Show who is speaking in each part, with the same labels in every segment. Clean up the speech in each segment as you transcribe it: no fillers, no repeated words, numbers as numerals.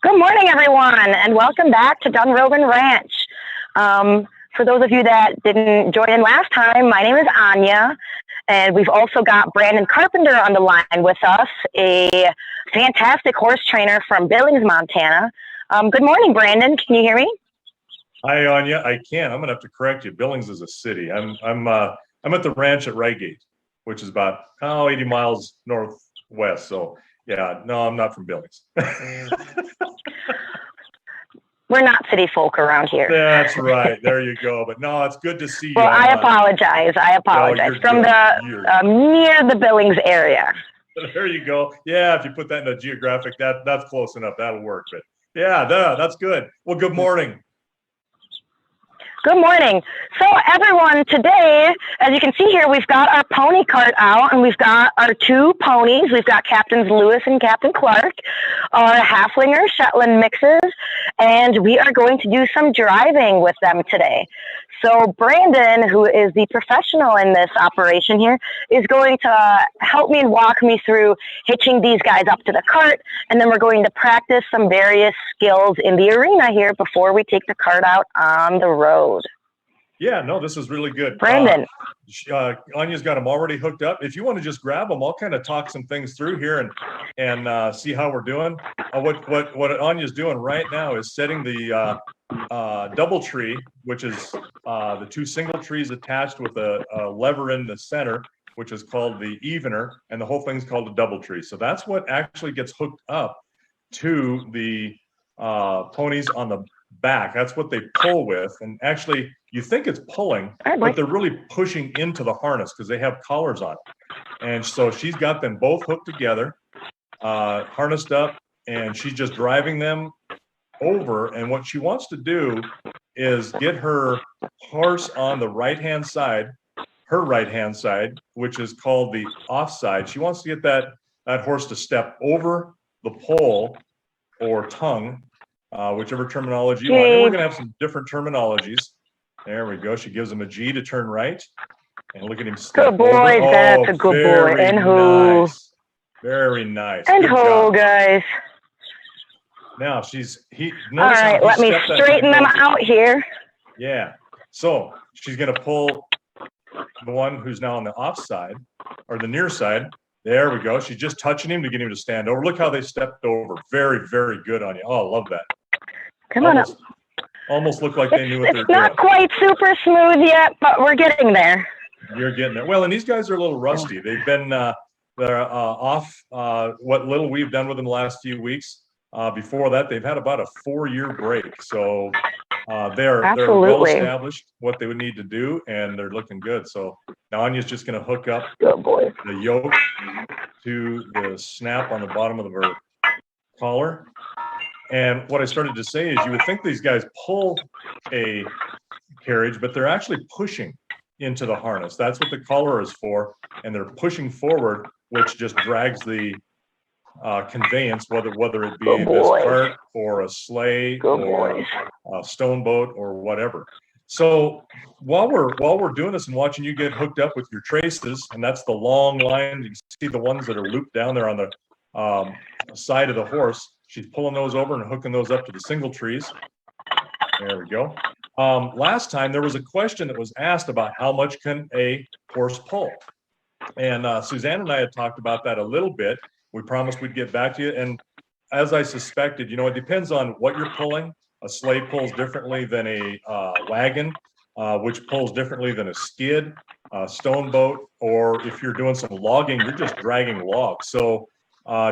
Speaker 1: Good morning, everyone, and welcome back to Dunrogan Ranch. For those of you that didn't join in last time, my name is Anya, and we've also got Brandon Carpenter on the line with us, a fantastic horse trainer from Billings, Montana. Good morning, Brandon. Can you hear me?
Speaker 2: Hi, Anya. I can. I'm gonna have to correct you. Billings is a city. I'm at the ranch at Rygate, which is about 80 miles northwest. So yeah, no, I'm not from Billings.
Speaker 1: We're not city folk around here.
Speaker 2: That's right. There you go. But no, it's good to see you.
Speaker 1: Well, I apologize. From the near the Billings area.
Speaker 2: There you go. Yeah, if you put that in a geographic, that's close enough. That'll work. But yeah, that's good. Well, good morning.
Speaker 1: Good morning. So everyone, today, as you can see here, we've got our pony cart out, and we've got our two ponies. We've got Captains Lewis and Captain Clark, our Halflinger Shetland mixes, and we are going to do some driving with them today. So Brandon, who is the professional in this operation here, is going to help me and walk me through hitching these guys up to the cart, and then we're going to practice some various skills in the arena here before we take the cart out on the road.
Speaker 2: Yeah, no, this is really good.
Speaker 1: Brandon.
Speaker 2: Anya's got them already hooked up. If you want to just grab them, I'll kind of talk some things through here and see how we're doing. What Anya's doing right now is setting the double tree, which is the two single trees attached with a lever in the center, which is called the evener, and the whole thing's called a double tree. So that's what actually gets hooked up to the ponies on the back. That's what they pull with, and actually you think it's pulling, but they're really pushing into the harness because they have collars on it. And so she's got them both hooked together, harnessed up, and she's just driving them over. And what she wants to do is get her horse on the right-hand side, her right-hand side, which is called the offside. She wants to get that horse to step over the pole or tongue, whichever terminology you want. And we're going to have some different terminologies. There we go. She gives him a G to turn right. And look at him step
Speaker 1: Good boy,
Speaker 2: over.
Speaker 1: that's a good boy. And who?
Speaker 2: Nice. Very nice.
Speaker 1: And who, guys?
Speaker 2: Now
Speaker 1: all right, let me straighten them out here.
Speaker 2: Yeah. So she's going to pull the one who's now on the offside or the near side. There we go. She's just touching him to get him to stand over. Look how they stepped over. Very, very good on you. Oh, I love that.
Speaker 1: Come on up.
Speaker 2: Almost looked like they knew what they were doing.
Speaker 1: It's not quite super smooth yet, but we're getting there.
Speaker 2: You're getting there. Well, and these guys are a little rusty. They've been they're off what little we've done with them the last few weeks. Before that, they've had about a 4-year break. So they're well established what they would need to do, and they're looking good. So now Anya's just going to hook up the yoke to the snap on the bottom of her collar. And what I started to say is you would think these guys pull a carriage, but they're actually pushing into the harness. That's what the collar is for. And they're pushing forward, which just drags the conveyance, whether it be this cart or a sleigh or a stone boat or whatever. So while we're doing this and watching you get hooked up with your traces, and that's the long line, you can see the ones that are looped down there on the side of the horse. She's pulling those over and hooking those up to the single trees. There we go. Last time there was a question that was asked about how much can a horse pull, and Suzanne and I had talked about that a little bit. We promised we'd get back to you, and as I suspected, it depends on what you're pulling. A sleigh pulls differently than a wagon, which pulls differently than a skid, stone boat, or if you're doing some logging, you're just dragging logs. So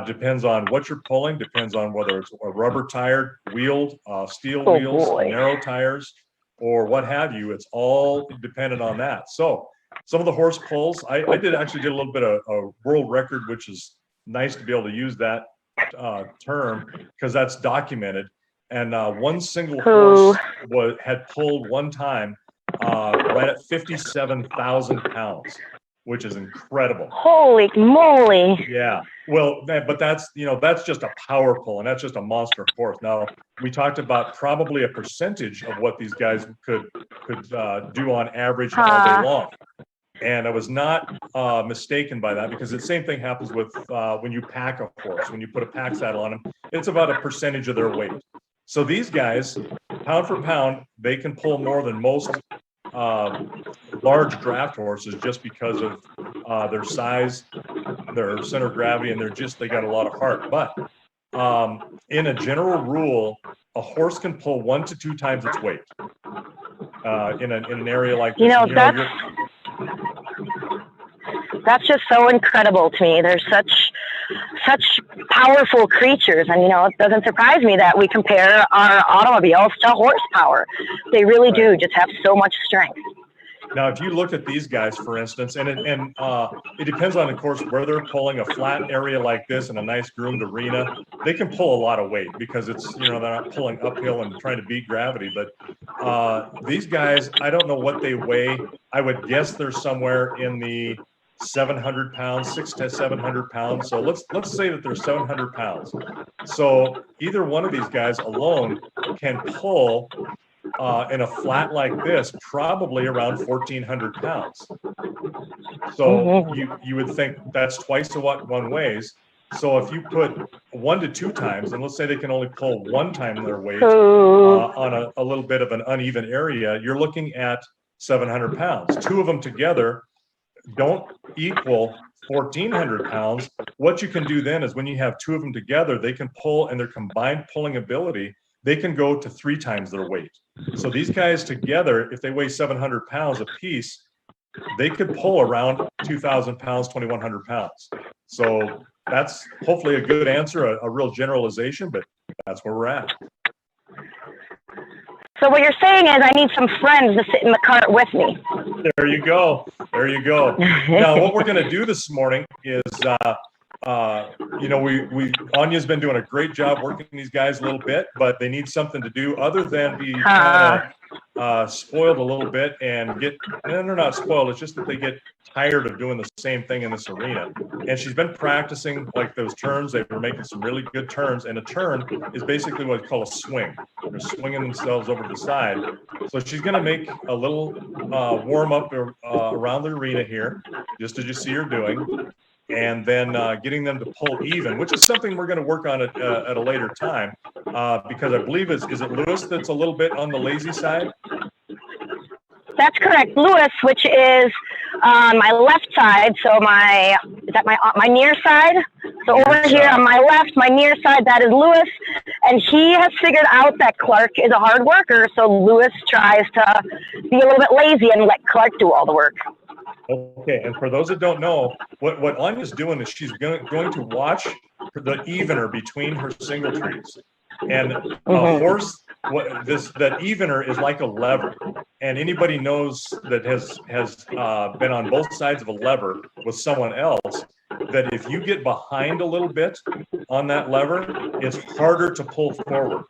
Speaker 2: depends on what you're pulling, depends on whether it's a rubber tired, wheeled, steel wheels, narrow tires, or what have you. It's all dependent on that. So some of the horse pulls, I did a little bit of a world record, which is nice to be able to use that term because that's documented. And one single horse had pulled one time right at 57,000 pounds, which is incredible.
Speaker 1: Holy moly!
Speaker 2: Yeah. Well, but that's just a power pull, and that's just a monster horse. Now we talked about probably a percentage of what these guys could do on average all day long. And I was not mistaken by that, because the same thing happens with when you pack a horse. When you put a pack saddle on them, it's about a percentage of their weight. So these guys, pound for pound, they can pull more than most large draft horses, just because of their size, their center of gravity, and they got a lot of heart. But in a general rule, a horse can pull 1 to 2 times its weight in an area like this.
Speaker 1: That's just so incredible to me. They're such powerful creatures, and it doesn't surprise me that we compare our automobiles to horsepower. They really do just have so much strength.
Speaker 2: Now, if you look at these guys, for instance, and it depends on, of course, where they're pulling. A flat area like this in a nice groomed arena, they can pull a lot of weight, because it's, they're not pulling uphill and trying to beat gravity. But these guys, I don't know what they weigh. I would guess they're somewhere in the 700 pounds, 600 to 700 pounds. So let's say that they're 700 pounds. So either one of these guys alone can pull in a flat like this, probably around 1,400 pounds. So you would think that's twice of what one weighs. So if you put 1 to 2 times, and let's say they can only pull 1 time their weight on a little bit of an uneven area, you're looking at 700 pounds. 2 of them together don't equal 1,400 pounds. What you can do then is, when you have 2 of them together, they can pull, and their combined pulling ability, they can go to 3 times their weight. So these guys together, if they weigh 700 pounds apiece, they could pull around 2,000 pounds, 2,100 pounds. So that's hopefully a good answer, a real generalization, but that's where we're at.
Speaker 1: So what you're saying is, I need some friends to sit in the cart with me.
Speaker 2: There you go. There you go. Now, what we're going to do this morning is, Anya's been doing a great job working these guys a little bit, but they need something to do other than be kind of spoiled a little bit and they're not spoiled. It's just that they get tired of doing the same thing in this arena. And she's been practicing like those turns. They were making some really good turns, and a turn is basically what we call a swing. They're swinging themselves over the side. So she's going to make a little warm up around the arena here, just as you see her doing. And then getting them to pull even, which is something we're going to work on at a later time, because I believe is it Lewis that's a little bit on the lazy side?
Speaker 1: That's correct, Lewis, which is my left side. So my near side. So over here on my left, my near side, that is Lewis, and he has figured out that Clark is a hard worker. So Lewis tries to be a little bit lazy and let Clark do all the work.
Speaker 2: Okay, and for those that don't know, what Anya's doing is she's going to watch the evener between her single trees. And a horse, that evener is like a lever. And anybody knows that has been on both sides of a lever with someone else, that if you get behind a little bit on that lever, it's harder to pull forward.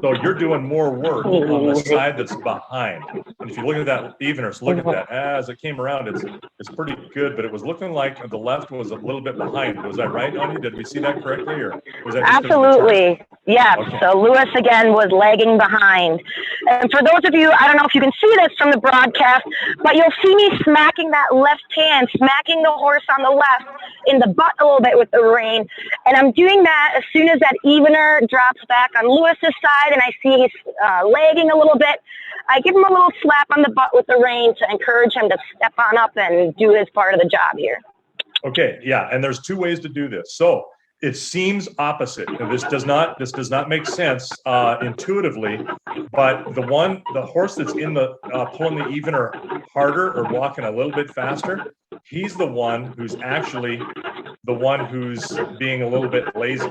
Speaker 2: So you're doing more work on the side that's behind. And if you look at that evener, so look at that. As it came around, it's pretty good, but it was looking like the left was a little bit behind. Was that right, Anya? Did we see that correctly, or was that just
Speaker 1: absolutely? Yes.
Speaker 2: Okay.
Speaker 1: So Lewis again was lagging behind. And for those of you, I don't know if you can see this from the broadcast, but you'll see me smacking that left hand, smacking the horse on the left in the butt a little bit with the rein. And I'm doing that as soon as that evener drops back on Lewis's side and I see he's lagging a little bit. I give him a little slap on the butt with the rein to encourage him to step on up and do his part of the job here. Okay,
Speaker 2: yeah, and there's 2 ways to do this. So it seems opposite. This does not make sense intuitively, but the horse that's in the pulling the evener harder or walking a little bit faster, he's the one who's actually the one who's being a little bit lazy,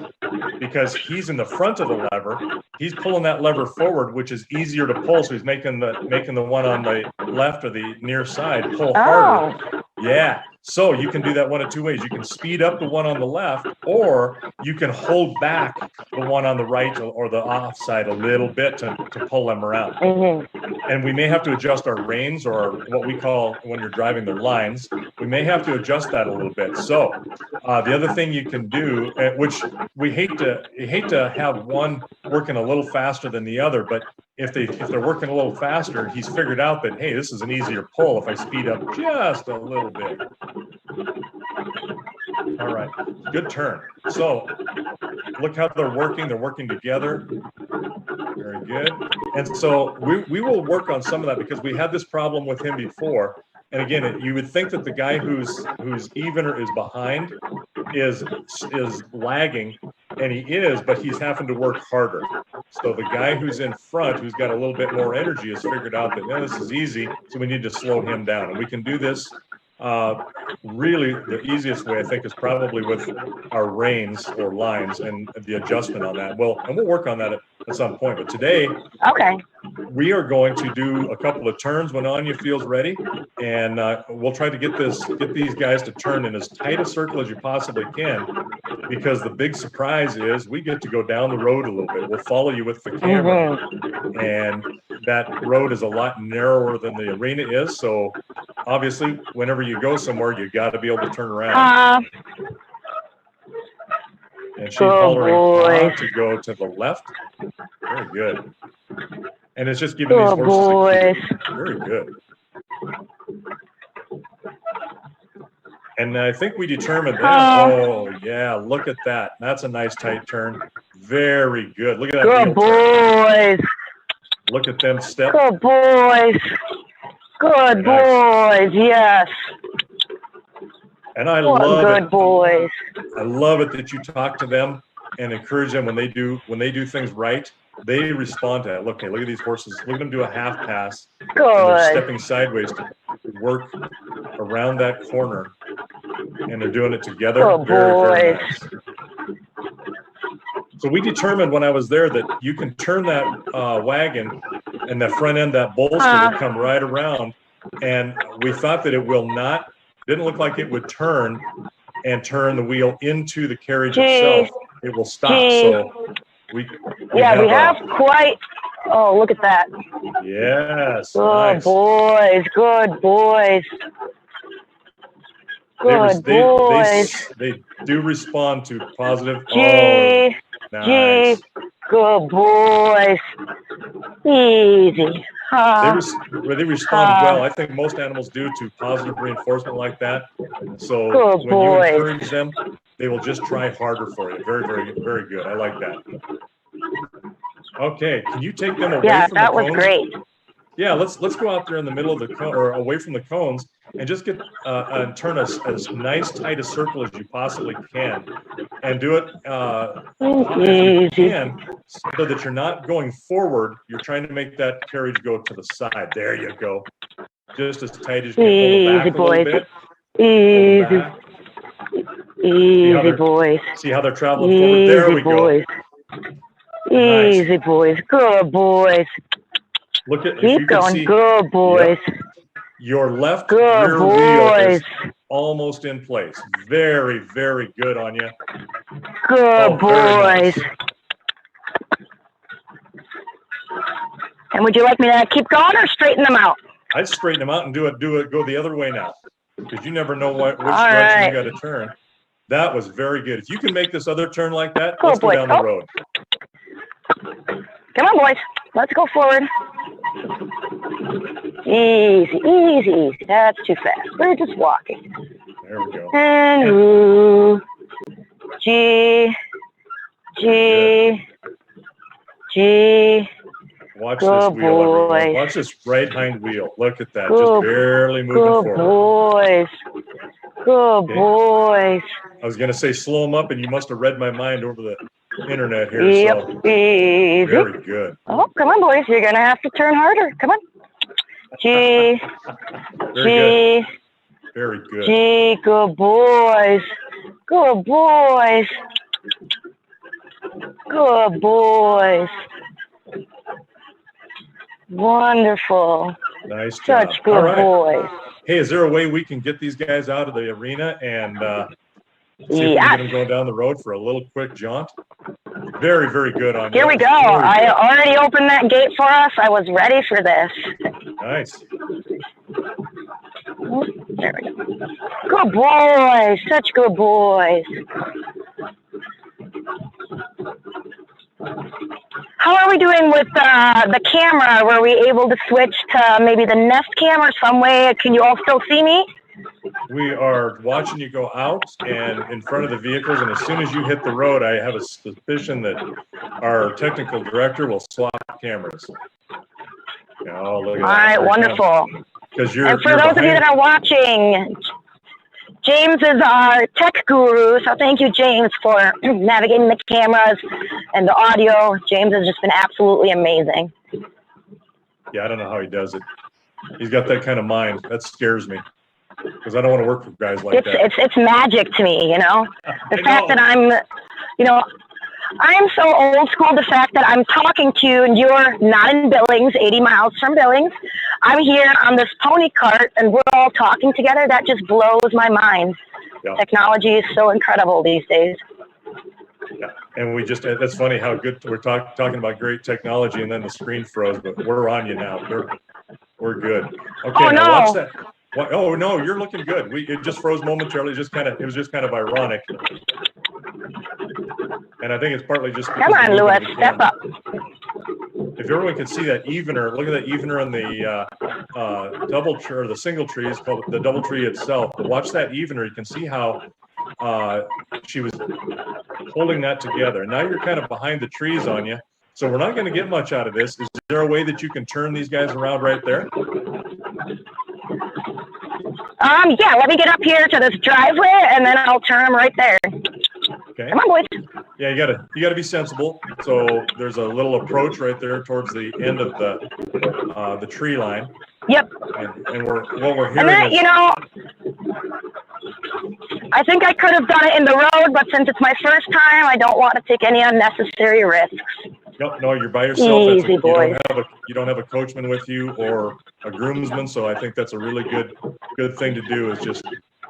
Speaker 2: because he's in the front of the lever. He's pulling that lever forward, which is easier to pull. So he's making the one on the left or the near side pull harder. Yeah. So you can do that one of 2 ways. You can speed up the one on the left, or you can hold back the one on the right or the off side a little bit to pull them around. And we may have to adjust our reins, or what we call, when you're driving their lines, we may have to adjust that a little bit. So the other thing you can do, which we hate to have one working a little faster than the other, but if they're working a little faster, he's figured out that, hey, this is an easier pull if I speed up just a little bit. All right, good turn. So look how they're working together. Very good. And so we will work on some of that because we had this problem with him before. And again, you would think that the guy who's even or is behind is lagging, and he is, but he's having to work harder. So the guy who's in front, who's got a little bit more energy, has figured out that, this is easy, so we need to slow him down. And we can do this really the easiest way, I think, is probably with our reins or lines and the adjustment on that. Well, and we'll work on that at some point. But today,
Speaker 1: Okay.
Speaker 2: we are going to do a couple of turns when Anya feels ready, and we'll try to get these guys to turn in as tight a circle as you possibly can, because the big surprise is we get to go down the road a little bit. We'll follow you with the camera, and that road is a lot narrower than the arena is. So obviously, whenever you go somewhere, you got to be able to turn around. And she's hollering to go to the left. Very good. And it's just giving these horses a cue. Very good. And I think we determined that. Oh, yeah, look at that. That's a nice tight turn. Very good. Look at that.
Speaker 1: Good boys.
Speaker 2: Turn. Look at them step.
Speaker 1: Good boys. Good boys. Yes.
Speaker 2: And I love
Speaker 1: good boys.
Speaker 2: I love it that you talk to them and encourage them when they do things right. They respond to that. Look at these horses. Look at them do a half pass.
Speaker 1: Good.
Speaker 2: And they're stepping sideways to work around that corner, and they're doing it together.
Speaker 1: Good
Speaker 2: very,
Speaker 1: boys.
Speaker 2: Very nice. So we determined when I was there that you can turn that wagon, and the front end, that bolster will come right around. And we thought that it didn't look like it would turn the wheel into the carriage itself. It will stop. So we have
Speaker 1: quite. Oh, look at that.
Speaker 2: Yes.
Speaker 1: Good
Speaker 2: nice.
Speaker 1: boys. Good boys. Good boys.
Speaker 2: They do respond to positive.
Speaker 1: Nice. Good boys. Easy.
Speaker 2: They respond well. I think most animals do to positive reinforcement like that. So when you encourage them, they will just try harder for you. Very, very, very good. I like that. Okay, can you take them away from the cones?
Speaker 1: Yeah, that was great.
Speaker 2: Yeah, let's go out there in the middle of the cone, or away from the cones, and just get and turn as nice tight a circle as you possibly can, and do it if you can, so that you're not going forward. You're trying to make that carriage go to the side. There you go. Just as tight as you can. Pull it back a little bit.
Speaker 1: Easy boys.
Speaker 2: See how they're traveling forward? There we go.
Speaker 1: Easy boys. Good boys.
Speaker 2: Look at
Speaker 1: Keep going.
Speaker 2: See,
Speaker 1: good boys.
Speaker 2: Yep, your left
Speaker 1: good
Speaker 2: rear
Speaker 1: boys.
Speaker 2: wheel is almost in place. Very, very good, Anya.
Speaker 1: Good boys. Nice. And would you like me to keep going or straighten them out?
Speaker 2: I'd straighten them out and go the other way now, because you never know which direction you got to turn. That was very good. If you can make this other turn like that, let's go down the road.
Speaker 1: Come on, boys. Let's go forward. Easy, easy, easy. That's too fast. We're just walking.
Speaker 2: There we go.
Speaker 1: And ooh. G.
Speaker 2: Watch this wheel, everyone. Watch this right hind wheel. Look at that. Just barely moving forward.
Speaker 1: Good boys.
Speaker 2: I was going to say slow them up, and you must have read my mind over the internet here.
Speaker 1: Yep.
Speaker 2: So very good.
Speaker 1: Oh, come on, boys. You're going to have to turn harder. Come on. G.
Speaker 2: Very good.
Speaker 1: G. Good boys. Good boys. Good boys. Wonderful.
Speaker 2: Nice job.
Speaker 1: Such good boys.
Speaker 2: Hey, is there a way we can get these guys out of the arena and see if we can get them going down the road for a little quick jaunt? Very, very good on
Speaker 1: Here we go. I already opened that gate for us. I was ready for this.
Speaker 2: Nice.
Speaker 1: There we go. Good boys. Such good boys. How are we doing with the camera? Were we able to switch to maybe the Nest Cam or some way? Can you all still see me?
Speaker 2: We are watching you go out and in front of the vehicles, and as soon as you hit the road, I have a suspicion that our technical director will swap cameras. Oh, look at that.
Speaker 1: All right, wonderful.
Speaker 2: Because
Speaker 1: and for those of you that are watching, James is our tech guru, so thank you, James, for navigating the cameras and the audio. James has just been absolutely amazing.
Speaker 2: Yeah, I don't know how he does it. He's got that kind of mind. That scares me because I don't want to work with guys like that.
Speaker 1: It's magic to me, you know. The fact that I'm so old school, the fact that I'm talking to you and you're not in Billings, 80 miles from Billings. I'm here on this pony cart and we're all talking together. That just blows my mind. Yeah. Technology is so incredible these days.
Speaker 2: Yeah, and that's funny how good we're talking about great technology and then the screen froze, but we're on you now. We're good. Okay,
Speaker 1: oh,
Speaker 2: now watch that. Oh no, you're looking good. It just froze momentarily. It was just kind of ironic. And I think it's partly just because
Speaker 1: come on, Lewis, step up.
Speaker 2: If everyone can see that evener, look at that evener in the double tree or the single tree is called the double tree itself. But watch that evener. You can see how she was holding that together. Now you're kind of behind the trees, Anya. So we're not going to get much out of this. Is there a way that you can turn these guys around right there?
Speaker 1: Yeah, let me get up here to this driveway and then I'll turn them right there.
Speaker 2: Okay.
Speaker 1: Come on, boys.
Speaker 2: Yeah, you gotta be sensible. So there's a little approach right there towards the end of the tree line.
Speaker 1: Yep.
Speaker 2: And what we're hearing
Speaker 1: and then, you know, I think I could have done it in the road, but since it's my first time, I don't want to take any unnecessary risks.
Speaker 2: No, you're by yourself.
Speaker 1: Easy, boys.
Speaker 2: You don't have a coachman with you or a groomsman, so I think that's a really good thing to do. Is just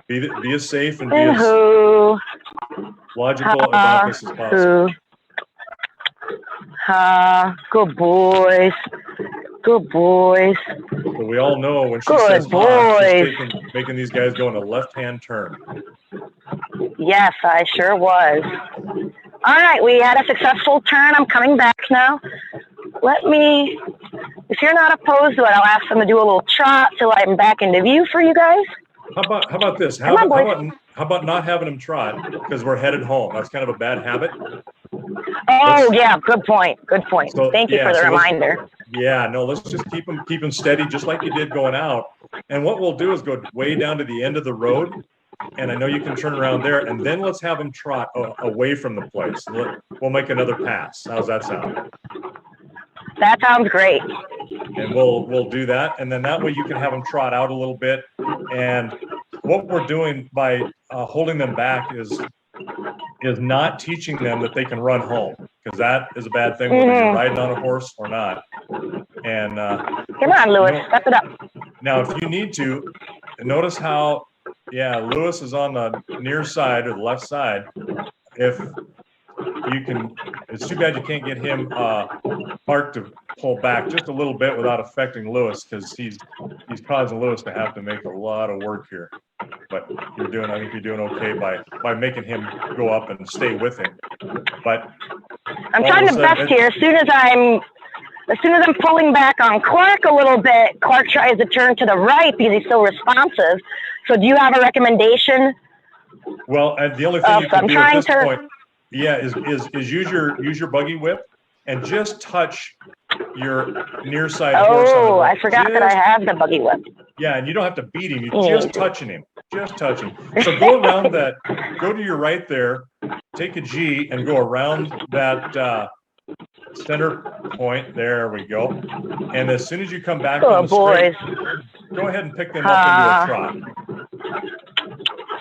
Speaker 2: be as safe and be as logical about this as possible.
Speaker 1: Good boys. Good boys.
Speaker 2: But we all know when she says she's making these guys go in a left-hand turn.
Speaker 1: Yes, I sure was. All right, we had a successful turn. I'm coming back now. If you're not opposed to it, I'll ask them to do a little trot till I'm back into view for you guys.
Speaker 2: How about this? How about not having them trot because we're headed home? That's kind of a bad habit.
Speaker 1: Yeah, good point. Good point. So, thank you for the reminder.
Speaker 2: Let's just keep them steady, just like you did going out. And what we'll do is go way down to the end of the road, and I know you can turn around there, and then let's have them trot away from the place. We'll make another pass. How's that sound?
Speaker 1: That sounds great.
Speaker 2: And we'll do that, and then that way you can have them trot out a little bit. And what we're doing by holding them back is not teaching them that they can run home, because that is a bad thing whether you're riding on a horse or not. And
Speaker 1: come on, Lewis, step it up.
Speaker 2: Now, if you need to, notice how Lewis is on the near side or the left side. If you can, it's too bad you can't get him Mark to pull back just a little bit without affecting Lewis, because he's causing Lewis to have to make a lot of work here. But I think you're doing okay by making him go up and stay with him. But
Speaker 1: I'm trying the best here. As soon as I'm pulling back on Clark a little bit, Clark tries to turn to the right because he's so responsive. So do you have a recommendation?
Speaker 2: Well, the only thing you can do at this point, is use your buggy whip and just touch your near side horse.
Speaker 1: Oh, I forgot that I have the buggy whip.
Speaker 2: Yeah, and you don't have to beat him. You're just touching him. Just touching. So go around that. Go to your right there. Take a G and go around that center point. There we go. And as soon as you come back on the straight, go ahead and pick them up into a trot.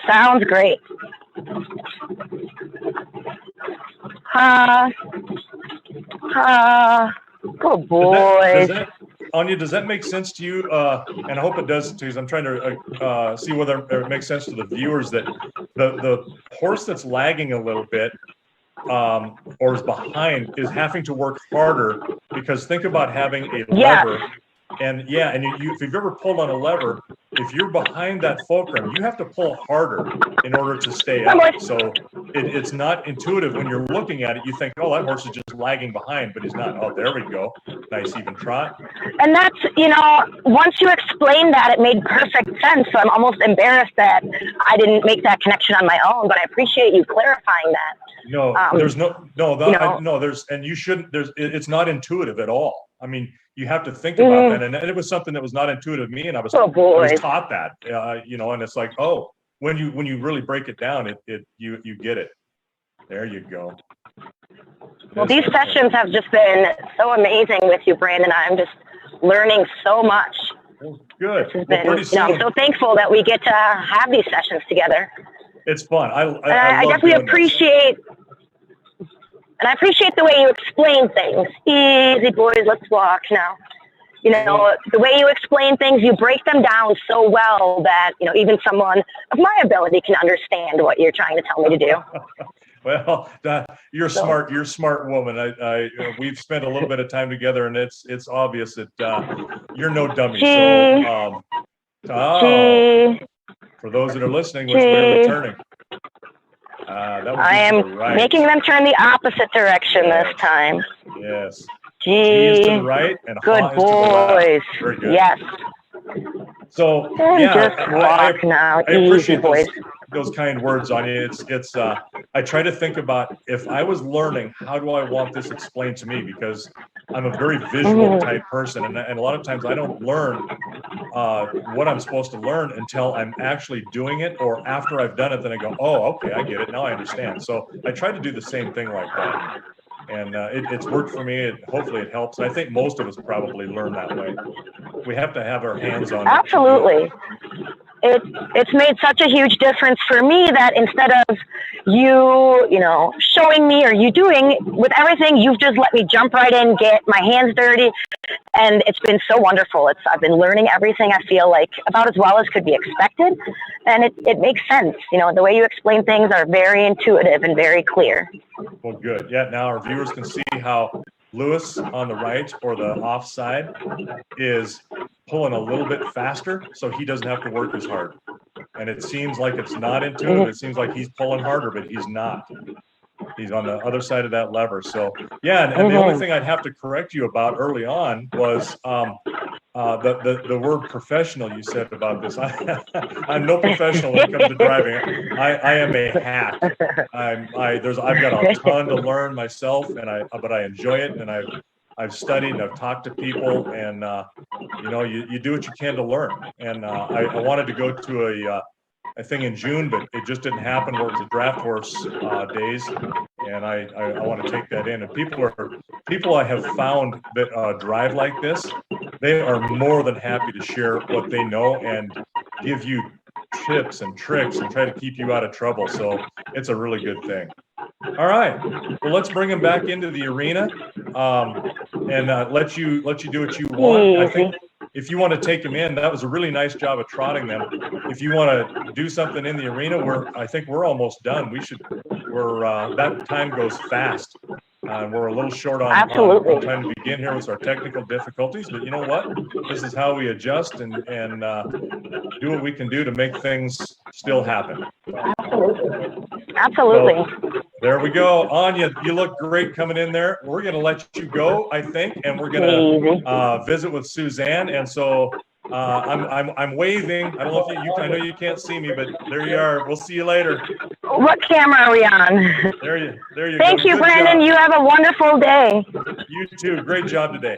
Speaker 1: Sounds great. Good boys.
Speaker 2: Anya, does that make sense to you? And I hope it does too, because I'm trying to see whether it makes sense to the viewers that the horse that's lagging a little bit or is behind is having to work harder, because think about having a lever. And if you've ever pulled on a lever, if you're behind that fulcrum, you have to pull harder in order to stay up. So it's not intuitive when you're looking at it. You think, oh, that horse is just lagging behind, but he's not. Oh, there we go. Nice even trot.
Speaker 1: And that's, once you explained that, it made perfect sense. So I'm almost embarrassed that I didn't make that connection on my own, but I appreciate you clarifying that.
Speaker 2: No, and you shouldn't, it's not intuitive at all. I mean, you have to think about that. And it was something that was not intuitive to me. And I was taught that, and it's like, oh, when you really break it down, you get it. There you go.
Speaker 1: Well, these sessions have just been so amazing with you, Brandon. I'm just learning so much.
Speaker 2: Well, good.
Speaker 1: I'm so thankful that we get to have these sessions together.
Speaker 2: It's fun.
Speaker 1: I definitely appreciate, and I appreciate the way you explain things. Easy, boys, let's walk now. The way you explain things, you break them down so well that, even someone of my ability can understand what you're trying to tell me to do.
Speaker 2: Well, you're smart. You're a smart woman. We've spent a little bit of time together, and it's obvious that you're no dummy. For those that are listening, which we're returning.
Speaker 1: I am making them turn the opposite direction this time.
Speaker 2: Yes.
Speaker 1: G
Speaker 2: is to the right and
Speaker 1: good
Speaker 2: Ha
Speaker 1: boys.
Speaker 2: Is to the left. Very good.
Speaker 1: Yes.
Speaker 2: So
Speaker 1: just walk now.
Speaker 2: I appreciate those kind words, Anya. It's I try to think about, if I was learning, how do I want this explained to me? Because I'm a very visual type person, and a lot of times I don't learn what I'm supposed to learn until I'm actually doing it, or after I've done it, then I go, oh, okay, I get it. Now I understand. So I try to do the same thing like that. And it's worked for me. Hopefully it helps. I think most of us probably learn that way. We have to have our hands on it.
Speaker 1: Absolutely. It's made such a huge difference for me that instead of you showing me or you doing with everything, you've just let me jump right in, get my hands dirty. And it's been so wonderful. I've been learning everything, I feel like, about as well as could be expected. And it makes sense. The way you explain things are very intuitive and very clear.
Speaker 2: Well, good. Yeah, now our viewers can see how Lewis on the right, or the offside, is pulling a little bit faster, so he doesn't have to work as hard. And it seems like it's not intuitive. It seems like he's pulling harder, but he's not. He's on the other side of that lever. So yeah, and the only thing I'd have to correct you about early on was the word professional you said about this. I'm no professional when it comes to driving. I am a hack. I've got a ton to learn myself, but I enjoy it, and I've studied and I've talked to people, and you do what you can to learn. And I wanted to go to a thing in June, but it just didn't happen, where it was a draft horse days, and I want to take that in. And people I have found that drive like this, they are more than happy to share what they know and give you tips and tricks and try to keep you out of trouble. So it's a really good thing. All right, well, let's bring them back into the arena and let you do what you want. I think if you want to take them in, that was a really nice job of trotting them. If you want to do something in the arena, I think we're almost done. That time goes fast. We're a little short on time to begin here with our technical difficulties, but you know what? This is how we adjust and do what we can do to make things still happen.
Speaker 1: Absolutely.
Speaker 2: So, there we go. Anya, you look great coming in there. We're going to let you go, I think, and we're going to visit with Suzanne. And so I'm waving. I don't know if I know you can't see me, but there you are. We'll see you later.
Speaker 1: What camera are we on?
Speaker 2: There you go.
Speaker 1: Thank you, Brandon. You have a wonderful day.
Speaker 2: You too. Great job today.